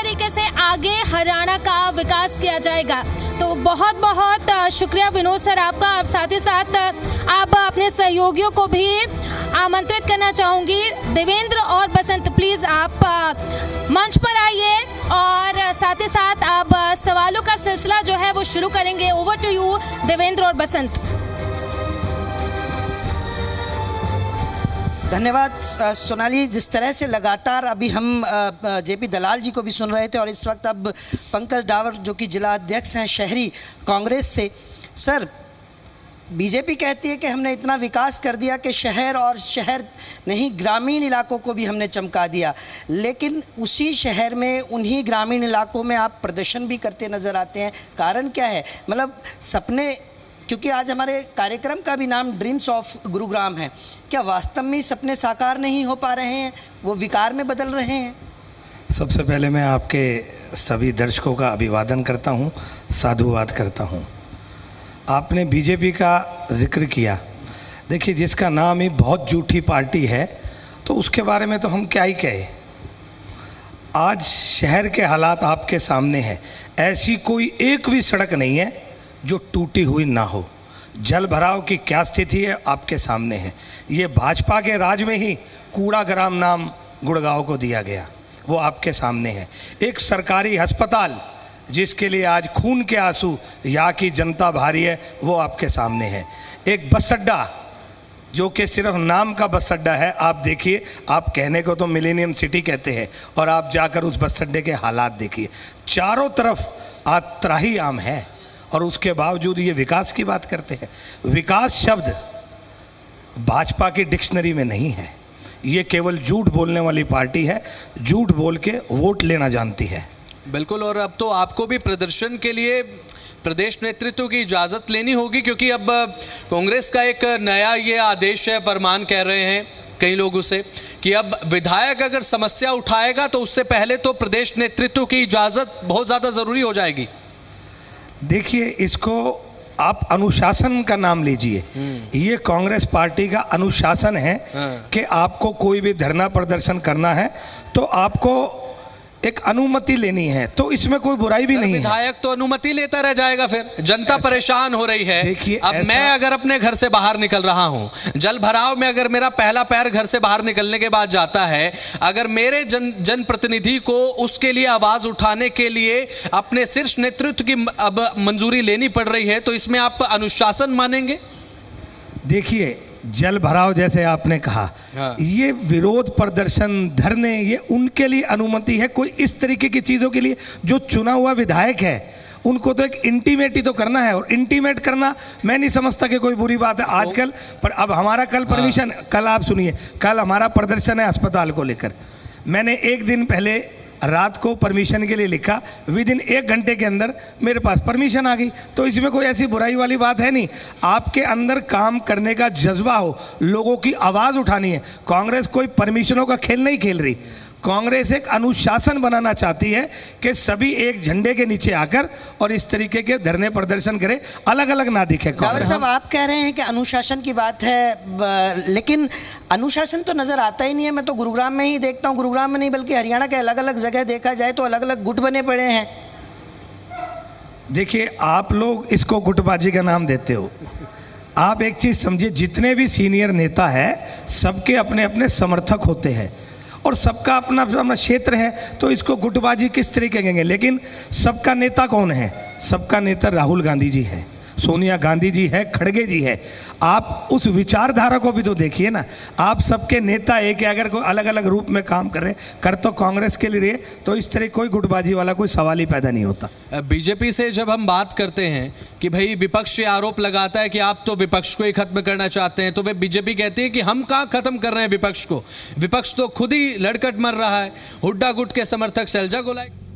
तरीके से आगे हरियाणा का विकास किया जाएगा। तो बहुत बहुत शुक्रिया विनोद सर आपका। आप साथ ही साथ आप अपने सहयोगियों को भी आमंत्रित करना चाहूँगी। देवेंद्र और बसंत प्लीज़ आप मंच पर आइए और साथ ही साथ आप सवालों का सिलसिला जो है वो शुरू करेंगे। ओवर टू यू देवेंद्र और बसंत। धन्यवाद सोनाली। जिस तरह से लगातार अभी हम जेपी दलाल जी को भी सुन रहे थे और इस वक्त अब पंकज डावर जो कि जिला अध्यक्ष हैं शहरी कांग्रेस से। सर, बीजेपी कहती है कि हमने इतना विकास कर दिया कि शहर और शहर नहीं ग्रामीण इलाकों को भी हमने चमका दिया, लेकिन उसी शहर में उन्हीं ग्रामीण इलाकों में आप प्रदर्शन भी करते नज़र आते हैं। कारण क्या है? मतलब सपने, क्योंकि आज हमारे कार्यक्रम का भी नाम ड्रीम्स ऑफ गुरुग्राम है, क्या वास्तव में सपने साकार नहीं हो पा रहे हैं, वो विकार में बदल रहे हैं? सबसे पहले मैं आपके सभी दर्शकों का अभिवादन करता हूं, साधुवाद करता हूं। आपने बीजेपी का जिक्र किया। देखिए, जिसका नाम ही बहुत झूठी पार्टी है तो उसके बारे में तो हम क्या ही कहें। आज शहर के हालात आपके सामने हैं। ऐसी कोई एक भी सड़क नहीं है जो टूटी हुई ना हो। जल भराव की क्या स्थिति है आपके सामने है। ये भाजपा के राज में ही कूड़ा ग्राम नाम गुड़गांव को दिया गया, वो आपके सामने है। एक सरकारी अस्पताल जिसके लिए आज खून के आंसू यहाँ की जनता भारी है, वो आपके सामने है। एक बस अड्डा जो कि सिर्फ नाम का बस अड्डा है। आप देखिए, आप कहने को तो मिलेनियम सिटी कहते हैं और आप जाकर उस बस अड्डे के हालात देखिए। चारों तरफ आज त्राही आम है और उसके बावजूद ये विकास की बात करते हैं। विकास शब्द भाजपा की डिक्शनरी में नहीं है। ये केवल झूठ बोलने वाली पार्टी है, झूठ बोल के वोट लेना जानती है। बिल्कुल। और अब तो आपको भी प्रदर्शन के लिए प्रदेश नेतृत्व की इजाज़त लेनी होगी, क्योंकि अब कांग्रेस का एक नया ये आदेश है, फरमान कह रहे हैं कई लोग उसे, कि अब विधायक अगर समस्या उठाएगा तो उससे पहले तो प्रदेश नेतृत्व की इजाज़त बहुत ज़्यादा ज़रूरी हो जाएगी। देखिए, इसको आप अनुशासन का नाम लीजिए। ये कांग्रेस पार्टी का अनुशासन है कि आपको कोई भी धरना प्रदर्शन करना है तो आपको एक अनुमति लेनी है, तो इसमें कोई बुराई भी नहीं है। विधायक तो अनुमति लेता रह जाएगा, फिर जनता परेशान हो रही है। देखिए, अब मैं अगर अपने घर से बाहर निकल रहा हूं, जल भराव में अगर मेरा पहला पैर घर से बाहर निकलने के बाद जाता है, अगर मेरे जनप्रतिनिधि को उसके लिए आवाज उठाने के लिए अपने शीर्ष नेतृत्व की अब मंजूरी लेनी पड़ रही है, तो इसमें आप अनुशासन मानेंगे? देखिए, जल भराव जैसे आपने कहा, ये विरोध प्रदर्शन धरने ये उनके लिए अनुमति है। कोई इस तरीके की चीज़ों के लिए जो चुना हुआ विधायक है उनको तो एक इंटीमेट ही तो करना है, और इंटीमेट करना मैं नहीं समझता कि कोई बुरी बात है आजकल। पर अब हमारा कल परमिशन, कल आप सुनिए, कल हमारा प्रदर्शन है अस्पताल को लेकर। मैंने एक दिन पहले रात को परमिशन के लिए लिखा, विदिन 1 घंटे के अंदर मेरे पास परमिशन आ गई। तो इसमें कोई ऐसी बुराई वाली बात है नहीं। आपके अंदर काम करने का जज्बा हो, लोगों की आवाज़ उठानी है। कांग्रेस कोई परमिशनों का खेल नहीं खेल रही। कांग्रेस एक अनुशासन बनाना चाहती है कि सभी एक झंडे के नीचे आकर और इस तरीके के धरने प्रदर्शन करें, अलग अलग ना दिखे। डावर साहब, आप कह रहे हैं कि अनुशासन की बात है, लेकिन अनुशासन तो नज़र आता ही नहीं है। मैं तो गुरुग्राम में ही देखता हूँ, गुरुग्राम में नहीं बल्कि हरियाणा के अलग अलग जगह देखा जाए तो अलग अलग गुट बने पड़े हैं। देखिए, आप लोग इसको गुटबाजी का नाम देते हो। आप एक चीज़ समझिए, जितने भी सीनियर नेता है सबके अपने अपने समर्थक होते हैं और सबका अपना अपना क्षेत्र है, तो इसको गुटबाजी किस तरीके कहेंगे। लेकिन सबका नेता कौन है? सबका नेता राहुल गांधी जी है, सोनिया गांधी जी है, खड़गे जी है। आप उस विचारधारा को भी तो देखिए ना। आप सबके नेता एक है, अगर कोई अलग अलग रूप में काम कर रहे कर तो कांग्रेस के लिए, तो इस तरह कोई गुटबाजी वाला कोई सवाल ही पैदा नहीं होता। बीजेपी से जब हम बात करते हैं कि भाई विपक्ष ये आरोप लगाता है कि आप तो विपक्ष को ही खत्म करना चाहते हैं, तो वे बीजेपी कहती है कि हम कहाँ खत्म कर रहे हैं विपक्ष को। विपक्ष तो खुद ही लड़कट मर रहा है। हुड्डा गुट के समर्थक शैलजा गोलाई